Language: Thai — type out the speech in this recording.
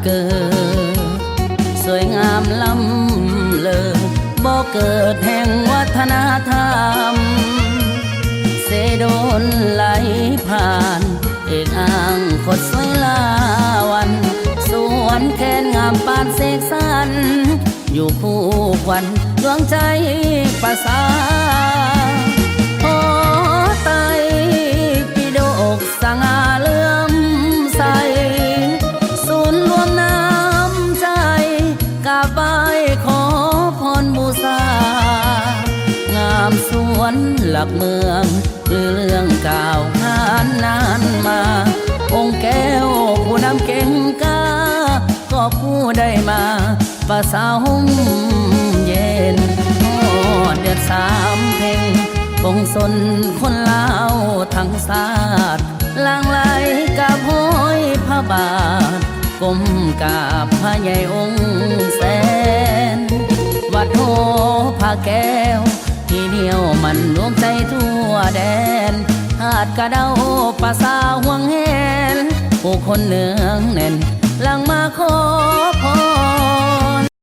เกิดสวยงามล้ำเลอบ่เกิดแห่งวัฒนธรรมเสโดนไหลผ่านเอกอ้างคดสวยลาวันสวนแค้นงามปานเสกสรรอยู่คู่ควันดวงใจประสาพอไตปิโดกสง่าเลื่อมใสศูนย์รวมน้ำใจกราบไหว้ขอพรบูชางามสวนหลักเมืองหรือเรื่องเก่าวขานนานมาองค์แก้วผู้นำเก่งกาก็ผู้ได้มาประสาห่มเย็นเดือดสามเพลงปงสนคนลาวทั้งศาสตร์ลางไหลกับห้อยพระบาทก้มกราบพระใหญ่องค์แสนวัดโหพระแก้วที่เดียวมันรวมใจทั่วแดนหาดกระเดาประสาห่วงแหนผู้คนเนืองแน่นหลังมาขอพร